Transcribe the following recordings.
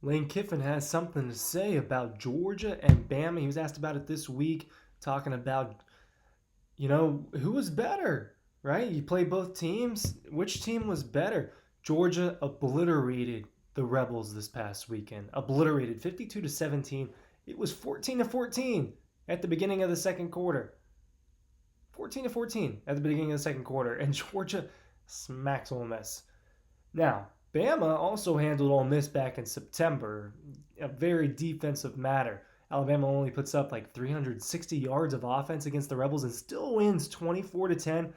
Lane Kiffin has something to say about Georgia and Bama. He was asked about it this week, talking about, who was better, right? You play both teams. Which team was better? Georgia obliterated the Rebels this past weekend. Obliterated 52-17. It was 14-14 at the beginning of the second quarter. 14-14 at the beginning of the second quarter. And Georgia smacks Ole Miss. Now, Bama also handled Ole Miss back in September, a very defensive matter. Alabama only puts up like 360 yards of offense against the Rebels and still wins 24-10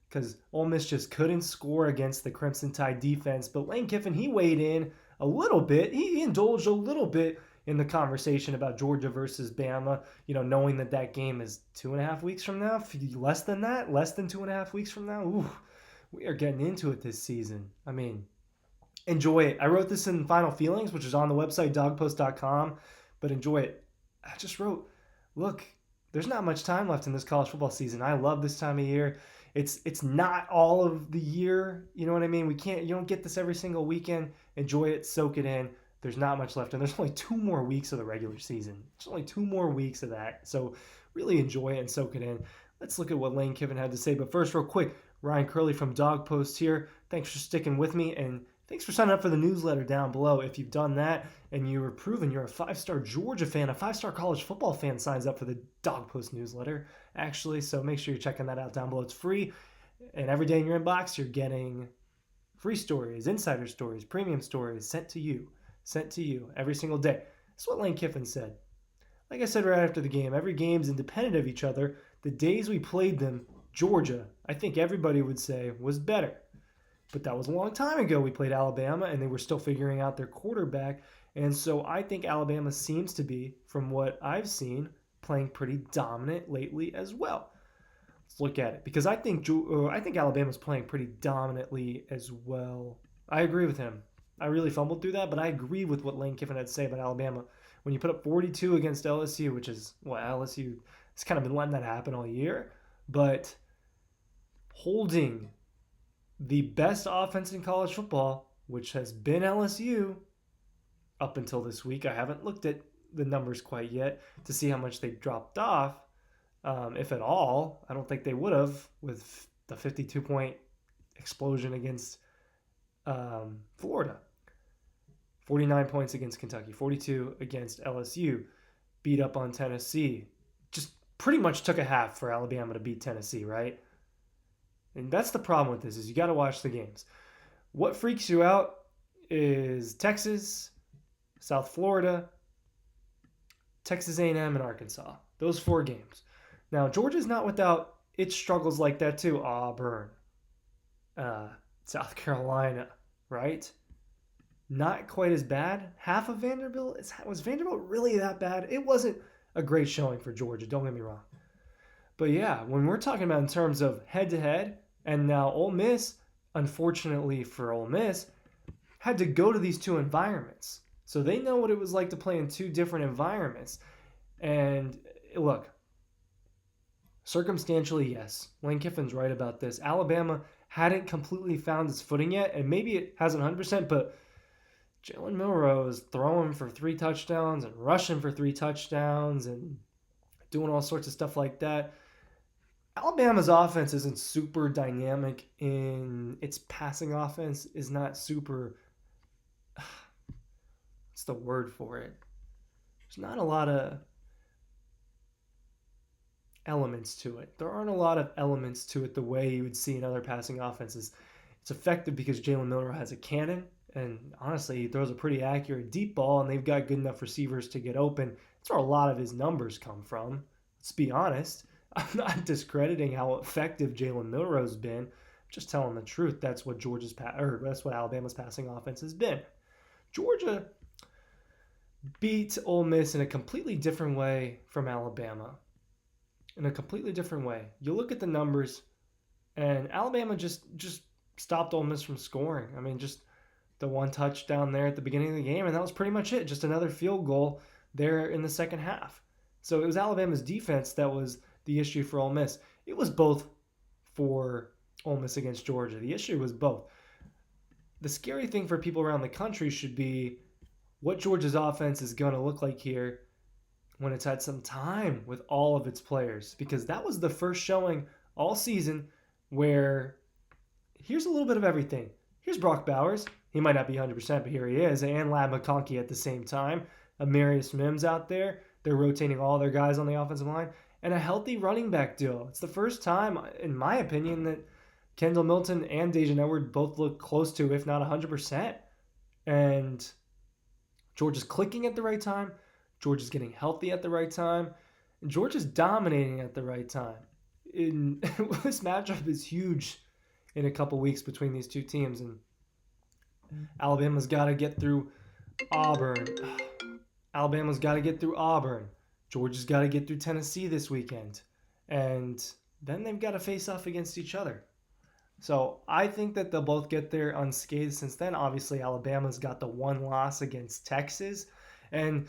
because Ole Miss just couldn't score against the Crimson Tide defense. But Lane Kiffin, he weighed in a little bit. He indulged a little bit in the conversation about Georgia versus Bama, knowing that game is 2.5 weeks from now, less than that, less than 2.5 weeks from now. Ooh, we are getting into it this season. I mean, enjoy it. I wrote this in Final Feelings, which is on the website dawgpost.com, but enjoy it. I just wrote, look, there's not much time left in this college football season. I love this time of year. It's not all of the year, you know what I mean? You don't get this every single weekend. Enjoy it, soak it in. There's not much left, and there's only 2 more weeks of the regular season. There's only 2 more weeks of that, so really enjoy it and soak it in. Let's look at what Lane Kiffin had to say, but first, real quick, Ryan Curley from Dawg Post here. Thanks for sticking with me, and thanks for signing up for the newsletter down below. If you've done that and you were proven you're a 5-star Georgia fan, a 5-star college football fan signs up for the Dawg Post newsletter, actually. So make sure you're checking that out down below. It's free, and every day in your inbox, you're getting free stories, insider stories, premium stories sent to you every single day. That's what Lane Kiffin said. Like I said right after the game, every game's independent of each other. The days we played them, Georgia, I think everybody would say, was better. But that was a long time ago. We played Alabama, and they were still figuring out their quarterback. And so I think Alabama seems to be, from what I've seen, playing pretty dominant lately as well. Let's look at it, because I think Alabama's playing pretty dominantly as well. I agree with him. I really fumbled through that, but I agree with what Lane Kiffin had to say about Alabama. When you put up 42 against LSU, which is what LSU has kind of been letting that happen all year, but holding the best offense in college football, which has been LSU up until this week. I haven't looked at the numbers quite yet to see how much they dropped off, if at all. I don't think they would have with the 52-point explosion against Florida. 49 points against Kentucky, 42 against LSU, beat up on Tennessee. Just pretty much took a half for Alabama to beat Tennessee, right? And that's the problem with this, is you got to watch the games. What freaks you out is Texas, South Florida, Texas A&M, and Arkansas. Those 4 games. Now, Georgia's not without its struggles like that too. Auburn, South Carolina, right? Not quite as bad. Half of Vanderbilt. Was Vanderbilt really that bad? It wasn't a great showing for Georgia, don't get me wrong. But yeah, when we're talking about in terms of head-to-head, and now Ole Miss, unfortunately for Ole Miss, had to go to these 2 environments. So they know what it was like to play in 2 different environments. And look, circumstantially, yes, Lane Kiffin's right about this. Alabama hadn't completely found its footing yet, and maybe it hasn't 100%, but Jalen Milroe is throwing for 3 touchdowns and rushing for 3 touchdowns and doing all sorts of stuff like that. Alabama's offense isn't super dynamic in its passing offense, is not super, what's the word for it? There's not a lot of elements to it. There aren't a lot of elements to it the way you would see in other passing offenses. It's effective because Jalen Milroe has a cannon, and honestly, he throws a pretty accurate deep ball, and they've got good enough receivers to get open. That's where a lot of his numbers come from. Let's be honest. I'm not discrediting how effective Jalen Milroe's been. I'm just telling the truth. That's what that's what Alabama's passing offense has been. Georgia beat Ole Miss in a completely different way from Alabama. In a completely different way. You look at the numbers, and Alabama just stopped Ole Miss from scoring. I mean, just the 1 touchdown there at the beginning of the game, and that was pretty much it. Just another field goal there in the second half. So it was Alabama's defense that was the issue for Ole Miss. It was both for Ole Miss against Georgia. The issue was both. The scary thing for people around the country should be, what Georgia's offense is going to look like here when it's had some time with all of its players, because that was the first showing all season where here's a little bit of everything. Here's Brock Bowers. He might not be 100%, but here he is. And Lab McConkey at the same time. Amarius Mims out there. They're rotating all their guys on the offensive line. And a healthy running back duo. It's the first time, in my opinion, that Kendall Milton and Dejan Edward both look close to, if not 100%. And Georgia's clicking at the right time. Georgia's getting healthy at the right time. And Georgia's dominating at the right time. This matchup is huge in a couple weeks between these two teams, and Alabama's got to get through Auburn. Alabama's got to get through Auburn. Georgia's got to get through Tennessee this weekend, and then they've got to face off against each other. So I think that they'll both get there unscathed. Since then, obviously Alabama's got the one loss against Texas, and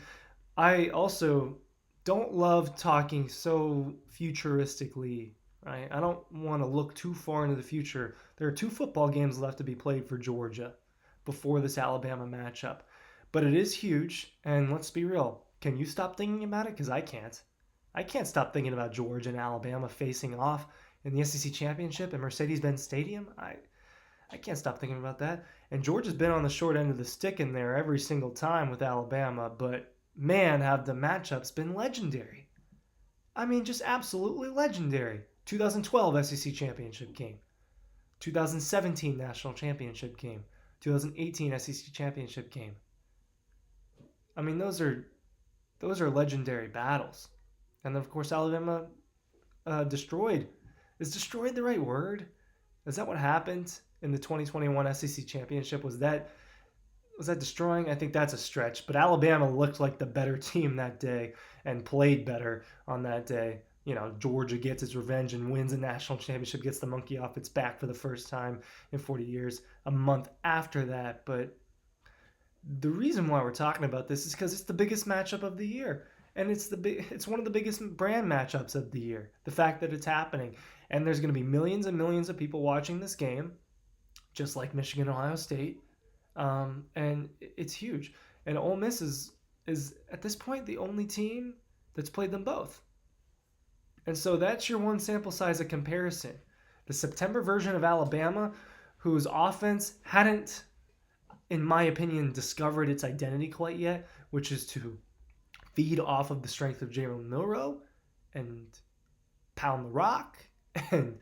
I also don't love talking so futuristically. Right? I don't want to look too far into the future. There are 2 football games left to be played for Georgia before this Alabama matchup. But it is huge, and let's be real. Can you stop thinking about it? Because I can't. I can't stop thinking about Georgia and Alabama facing off in the SEC Championship at Mercedes-Benz Stadium. I can't stop thinking about that. And Georgia's been on the short end of the stick in there every single time with Alabama, but man, have the matchups been legendary. I mean, just absolutely legendary. 2012 SEC Championship game, 2017 National Championship game, 2018 SEC Championship game. I mean, those are legendary battles. And then, of course, Alabama destroyed. Is destroyed the right word? Is that what happened in the 2021 SEC Championship? Was that destroying? I think that's a stretch. But Alabama looked like the better team that day and played better on that day. You know, Georgia gets its revenge and wins a national championship, gets the monkey off its back for the first time in 40 years, a month after that. But the reason why we're talking about this is because it's the biggest matchup of the year. And it's one of the biggest brand matchups of the year. The fact that it's happening. And there's going to be millions and millions of people watching this game, just like Michigan, Ohio State. And it's huge. And Ole Miss is at this point the only team that's played them both. And so that's your one sample size of comparison. The September version of Alabama, whose offense hadn't, in my opinion, discovered its identity quite yet, which is to feed off of the strength of Jalen Milroe and pound the rock and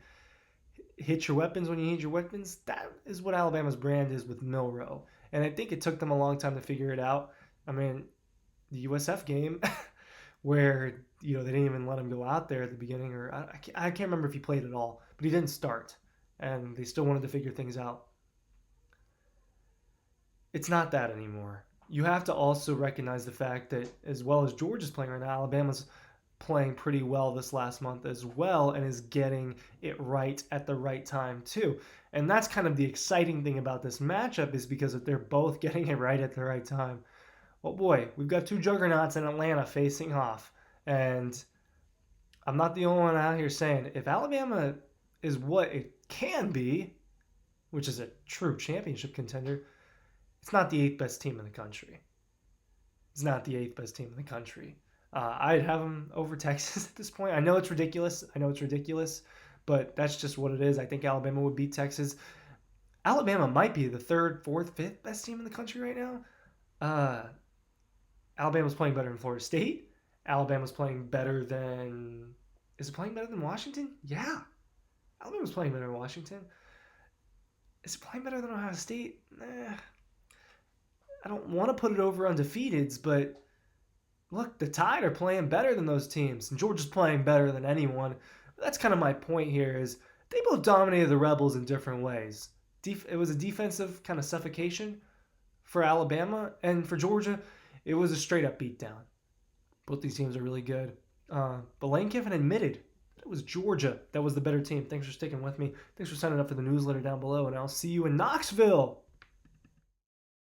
hit your weapons when you need your weapons. That is what Alabama's brand is with Milroe. And I think it took them a long time to figure it out. I mean, the USF game where, you know, they didn't even let him go out there at the beginning, or I can't remember if he played at all, but he didn't start, and they still wanted to figure things out. It's not that anymore. You have to also recognize the fact that as well as Georgia's playing right now, Alabama's playing pretty well this last month as well and is getting it right at the right time too. And that's kind of the exciting thing about this matchup, is because if they're both getting it right at the right time, well, boy, we've got 2 juggernauts in Atlanta facing off. And I'm not the only one out here saying if Alabama is what it can be, which is a true championship contender, it's not the 8th best team in the country. It's not the 8th best team in the country. I'd have them over Texas at this point. I know it's ridiculous. But that's just what it is. I think Alabama would beat Texas. Alabama might be the 3rd, 4th, 5th best team in the country right now. Alabama's playing better than Florida State. Alabama's playing better than... Is it playing better than Washington? Yeah. Alabama's playing better than Washington. Is it playing better than Ohio State? I don't want to put it over undefeateds, but look, the Tide are playing better than those teams, and Georgia's playing better than anyone. That's kind of my point here, is they both dominated the Rebels in different ways. It was a defensive kind of suffocation for Alabama, and for Georgia, it was a straight-up beatdown. Both these teams are really good. But Lane Kiffin admitted it was Georgia that was the better team. Thanks for sticking with me. Thanks for signing up for the newsletter down below, and I'll see you in Knoxville.